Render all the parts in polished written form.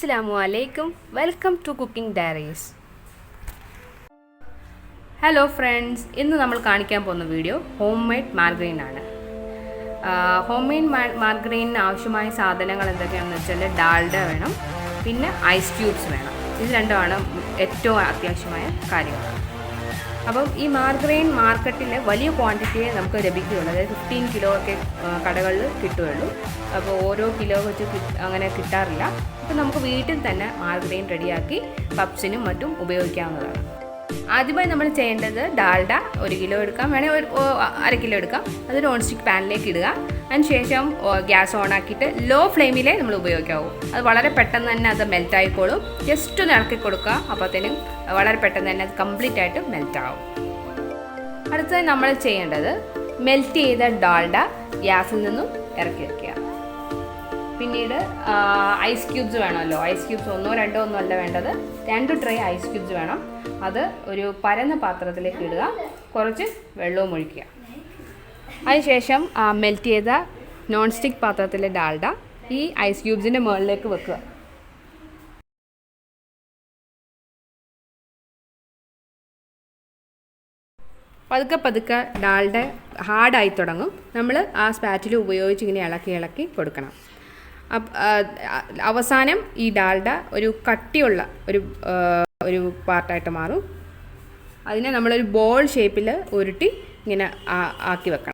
Assalamualaikum. Welcome to Cooking Diaries. Hello friends. ഇന്ന് നമ്മൾ കാണിക്കാൻ പോകുന്ന വീഡിയോ ഹോം മെയ്ഡ് മാർഗറീൻ ആണ്. ഹോം മെയ്ഡ് മാർഗറീനിന് ആവശ്യമായ സാധനങ്ങൾ എന്തൊക്കെയാണെന്ന് വെച്ചാൽ ഡാൽഡ വേണം, പിന്നെ ഐസ് ക്യൂബ്സ് വേണം. ഇത് രണ്ടുമാണ് ഏറ്റവും അത്യാവശ്യമായ കാര്യങ്ങൾ. അപ്പം ഈ മാർഗറൈൻ മാർക്കറ്റിൽ വലിയ ക്വാണ്ടിറ്റിയെ നമുക്ക് ലഭിക്കുകയുള്ളൂ. അതായത് 15 കിലോ ഒക്കെ കടകളിൽ കിട്ടുകയുള്ളൂ. അപ്പോൾ ഓരോ കിലോ വെച്ച് അങ്ങനെ കിട്ടാറില്ല. അപ്പോൾ നമുക്ക് വീട്ടിൽ തന്നെ മാർഗറൈൻ റെഡിയാക്കി പപ്സിനും മറ്റും ഉപയോഗിക്കാവുന്നതാണ്. ആദ്യമായി നമ്മൾ ചെയ്യേണ്ടത് ഡാൽഡ 1 കിലോ എടുക്കാം, വേണമെങ്കിൽ 1/2 കിലോ എടുക്കാം. അത് നോൺ സ്റ്റിക്ക് പാനിലേക്ക് ഇടുക. അതിന് ശേഷം ഗ്യാസ് ഓൺ ആക്കിയിട്ട് ലോ ഫ്ലെയിമിലേ നമ്മൾ ഉപയോഗിക്കാവൂ. അത് വളരെ പെട്ടെന്ന് തന്നെ അത് മെൽറ്റ് ആയിക്കോളും. ജസ്റ്റ് ഒന്ന് ഇളക്കി കൊടുക്കുക, അപ്പോഴത്തേനും വളരെ പെട്ടെന്ന് തന്നെ അത് കംപ്ലീറ്റ് ആയിട്ട് മെൽറ്റ് ആവും. അടുത്തത് നമ്മൾ ചെയ്യേണ്ടത് മെൽറ്റ് ചെയ്ത ഡാൽഡ ഗ്യാസിൽ നിന്നും ഇറക്കി വയ്ക്കുക. പിന്നീട് ഐസ് ക്യൂബ്സ് വേണമല്ലോ. ഐസ് ക്യൂബ്സ് 1 2 ഒന്നും അല്ല വേണ്ടത്, 2 ട്രേ ഐസ് ക്യൂബ്സ് വേണം. അത് ഒരു പരന്ന പാത്രത്തിലേക്ക് ഇടുക, കുറച്ച് വെള്ളവും ഒഴിക്കുക. അതിനുശേഷം മെൽറ്റ് ചെയ്ത നോൺ സ്റ്റിക്ക് പാത്രത്തിലെ ഡാൽഡ ഈ ഐസ് ക്യൂബ്സിൻ്റെ മുകളിലേക്ക് വെക്കുക. പതുക്കെ പതുക്കെ ഡാൽഡ ഹാർഡായി തുടങ്ങും. നമ്മൾ ആ സ്പാറ്റിൽ ഉപയോഗിച്ച് ഇങ്ങനെ ഇളക്കി കൊടുക്കണം. അവസാനം ഈ ഡാൽഡ ഒരു കട്ടിയുള്ള ഒരു പാർട്ടായിട്ട് മാറും. അതിനെ നമ്മളൊരു ബോൾ ഷേപ്പിൽ ഉരുട്ടി ഇങ്ങനെ ആക്കി വെക്കണം.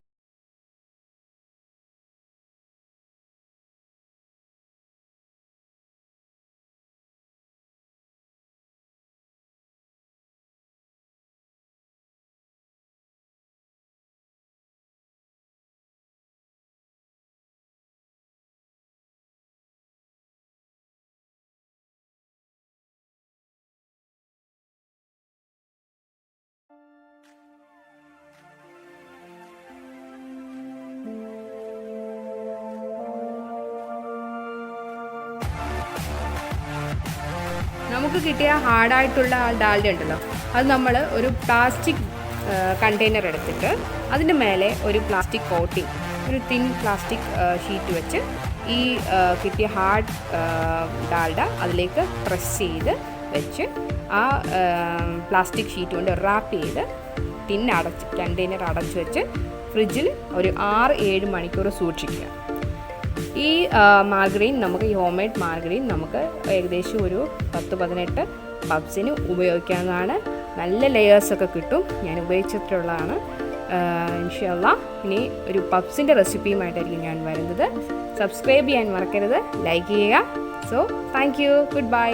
നമുക്ക് കിട്ടിയ ഹാർഡായിട്ടുള്ള ഡാൽഡ ഉണ്ടല്ലോ, അത് നമ്മൾ ഒരു പ്ലാസ്റ്റിക് കണ്ടെയ്നർ എടുത്തിട്ട് അതിൻ്റെ മേലെ ഒരു പ്ലാസ്റ്റിക് കോട്ടിങ്, ഒരു തിൻ പ്ലാസ്റ്റിക് ഷീറ്റ് വെച്ച് ഈ കിട്ടിയ ഹാർഡ് ഡാൽഡ അതിലേക്ക് പ്രസ് ചെയ്ത് വെച്ച് ആ പ്ലാസ്റ്റിക് ഷീറ്റ് കൊണ്ട് റാപ്പ് ചെയ്ത് കണ്ടെയ്നർ അടച്ച് വെച്ച് ഫ്രിഡ്ജിൽ ഒരു 6-7 മണിക്കൂർ സൂക്ഷിക്കുക. ഈ മാർഗറീൻ നമുക്ക് ഈ ഹോം മെയ്ഡ് മാർഗറീൻ നമുക്ക് ഏകദേശം ഒരു 10-18 പപ്സിന് ഉപയോഗിക്കാവുന്നതാണ്. നല്ല ലെയേഴ്സൊക്കെ കിട്ടും. ഞാൻ ഉപയോഗിച്ചിട്ടുള്ളതാണ്. ഇൻഷാ അല്ലാഹ് ഇനി ഒരു പപ്സിൻ്റെ റെസിപ്പിയുമായിട്ടായിരിക്കും ഞാൻ വരുന്നത്. സബ്സ്ക്രൈബ് ചെയ്യാൻ മറക്കരുത്, ലൈക്ക് ചെയ്യുക. So thank you, good bye.